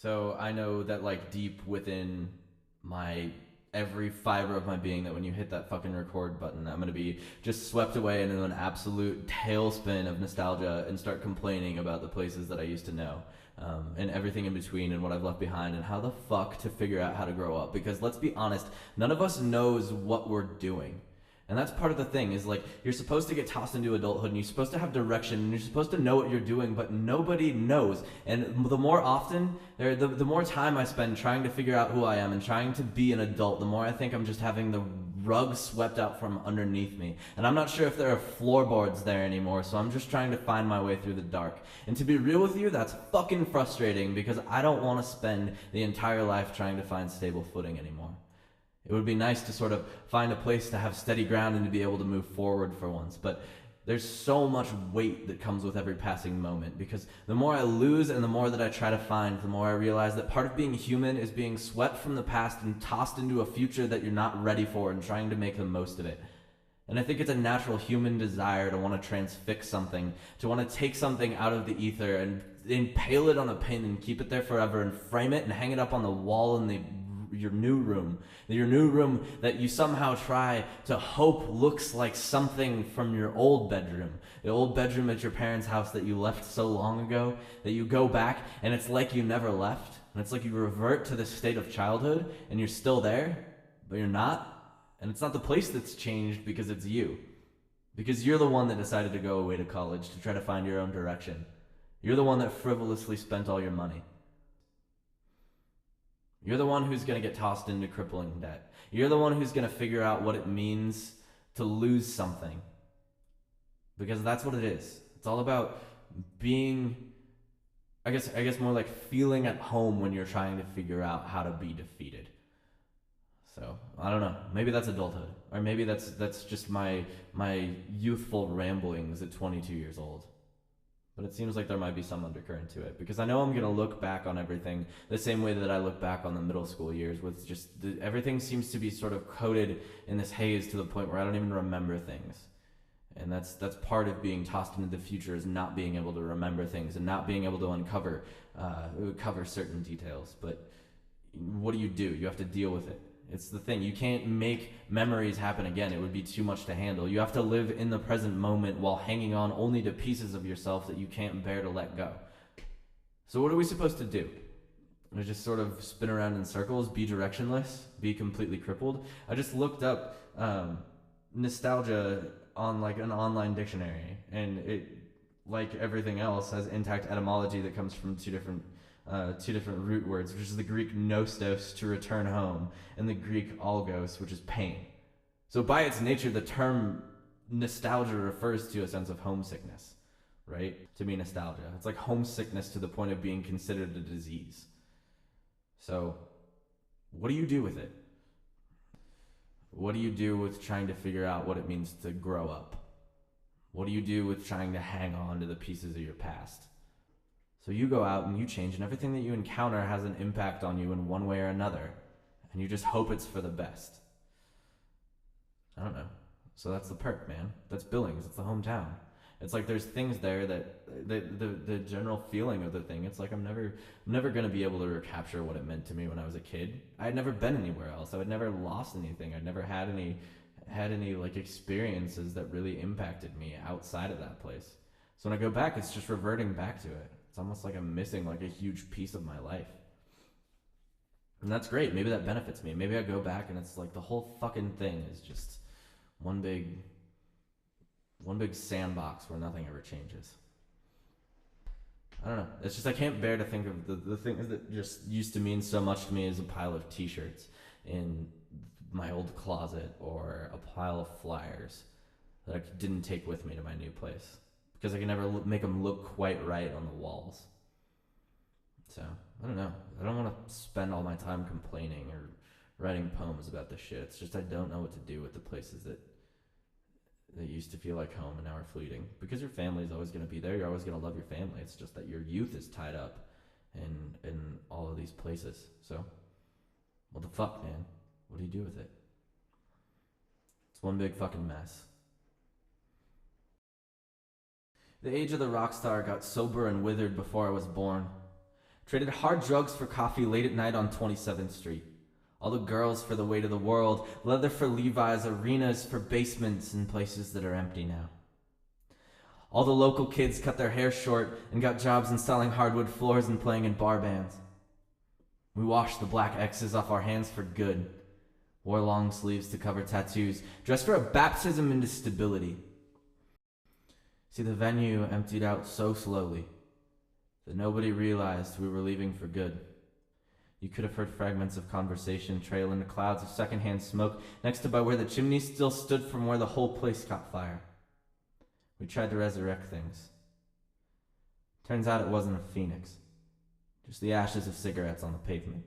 So I know that like deep within my every fiber of my being that when you hit that fucking record button, I'm gonna be just swept away into an absolute tailspin of nostalgia and start complaining about the places that I used to know. And everything in between and what I've left behind and how the fuck to figure out how to grow up. Because let's be honest, none of us knows what we're doing. And that's part of the thing is like you're supposed to get tossed into adulthood and you're supposed to have direction and you're supposed to know what you're doing, but nobody knows. And the more often, the more time I spend trying to figure out who I am and trying to be an adult, the more I think I'm just having the rug swept out from underneath me. And I'm not sure if there are floorboards there anymore, so I'm just trying to find my way through the dark. And to be real with you, that's fucking frustrating because I don't want to spend the entire life trying to find stable footing anymore. It would be nice to sort of find a place to have steady ground and to be able to move forward for once. But there's so much weight that comes with every passing moment because the more I lose and the more that I try to find, the more I realize that part of being human is being swept from the past and tossed into a future that you're not ready for and trying to make the most of it. And I think it's a natural human desire to want to transfix something, to want to take something out of the ether and impale it on a pin and keep it there forever and frame it and hang it up on the wall in your new room that you somehow try to hope looks like something from your old bedroom, the old bedroom at your parents' house that you left so long ago, that you go back and it's like you never left, and it's like you revert to the state of childhood and you're still there, but you're not, and it's not the place that's changed because it's you, because you're the one that decided to go away to college to try to find your own direction. You're the one that frivolously spent all your money. You're the one who's going to get tossed into crippling debt. You're the one who's going to figure out what it means to lose something. Because that's what it is. It's all about being, I guess more like feeling at home when you're trying to figure out how to be defeated. So, I don't know. Maybe that's adulthood. Or maybe that's just my youthful ramblings at 22 years old. But it seems like there might be some undercurrent to it because I know I'm going to look back on everything the same way that I look back on the middle school years with just everything seems to be sort of coated in this haze to the point where I don't even remember things. And that's part of being tossed into the future is not being able to remember things and not being able to uncover cover certain details. But what do? You have to deal with it. It's the thing. You can't make memories happen again. It would be too much to handle. You have to live in the present moment while hanging on only to pieces of yourself that you can't bear to let go. So what are we supposed to do? We just sort of spin around in circles, be directionless, be completely crippled? I just looked up nostalgia on like an online dictionary, and it, like everything else, has intact etymology that comes from two different root words, which is the Greek nostos, to return home, and the Greek algos, which is pain. So by its nature, the term nostalgia refers to a sense of homesickness, right? To me, nostalgia. It's like homesickness to the point of being considered a disease. So what do you do with it? What do you do with trying to figure out what it means to grow up? What do you do with trying to hang on to the pieces of your past? So you go out and you change, and everything that you encounter has an impact on you in one way or another. And you just hope it's for the best. I don't know. So that's the perk, man. That's Billings. It's the hometown. It's like there's things there that the general feeling of the thing, it's like I'm never going to be able to recapture what it meant to me when I was a kid. I had never been anywhere else. I had never lost anything. I'd never had any like experiences that really impacted me outside of that place. So when I go back, it's just reverting back to it. It's almost like I'm missing like a huge piece of my life. And that's great. Maybe that benefits me. Maybe I go back and it's like the whole fucking thing is just one big sandbox where nothing ever changes. I don't know. It's just I can't bear to think of the things that just used to mean so much to me as a pile of t-shirts in my old closet or a pile of flyers that I didn't take with me to my new place. Because I can never make them look quite right on the walls. So, I don't know. I don't want to spend all my time complaining or writing poems about this shit. It's just I don't know what to do with the places that used to feel like home and now are fleeting. Because your family's always going to be there. You're always going to love your family. It's just that your youth is tied up in all of these places. So, what the fuck, man? What do you do with it? It's one big fucking mess. The age of the rock star got sober and withered before I was born. Traded hard drugs for coffee late at night on 27th Street. All the girls for the weight of the world, leather for Levi's, arenas for basements and places that are empty now. All the local kids cut their hair short and got jobs installing hardwood floors and playing in bar bands. We washed the black X's off our hands for good, wore long sleeves to cover tattoos, dressed for a baptism into stability. See, the venue emptied out so slowly that nobody realized we were leaving for good. You could have heard fragments of conversation trail into clouds of secondhand smoke next to by where the chimney still stood from where the whole place caught fire. We tried to resurrect things. Turns out it wasn't a phoenix, just the ashes of cigarettes on the pavement.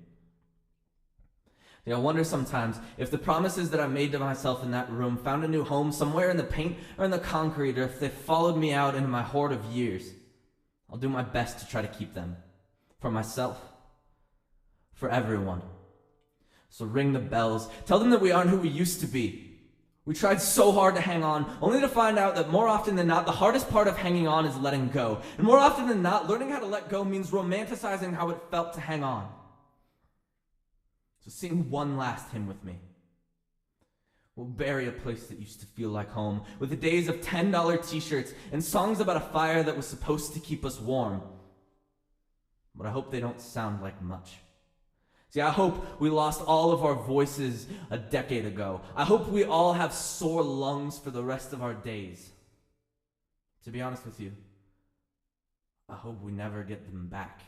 I wonder sometimes if the promises that I made to myself in that room found a new home somewhere in the paint or in the concrete, or if they followed me out into my hoard of years. I'll do my best to try to keep them. For myself. For everyone. So ring the bells. Tell them that we aren't who we used to be. We tried so hard to hang on, only to find out that more often than not, the hardest part of hanging on is letting go. And more often than not, learning how to let go means romanticizing how it felt to hang on. So sing one last hymn with me. We'll bury a place that used to feel like home, with the days of $10 t-shirts and songs about a fire that was supposed to keep us warm. But I hope they don't sound like much. See, I hope we lost all of our voices a decade ago. I hope we all have sore lungs for the rest of our days. To be honest with you, I hope we never get them back.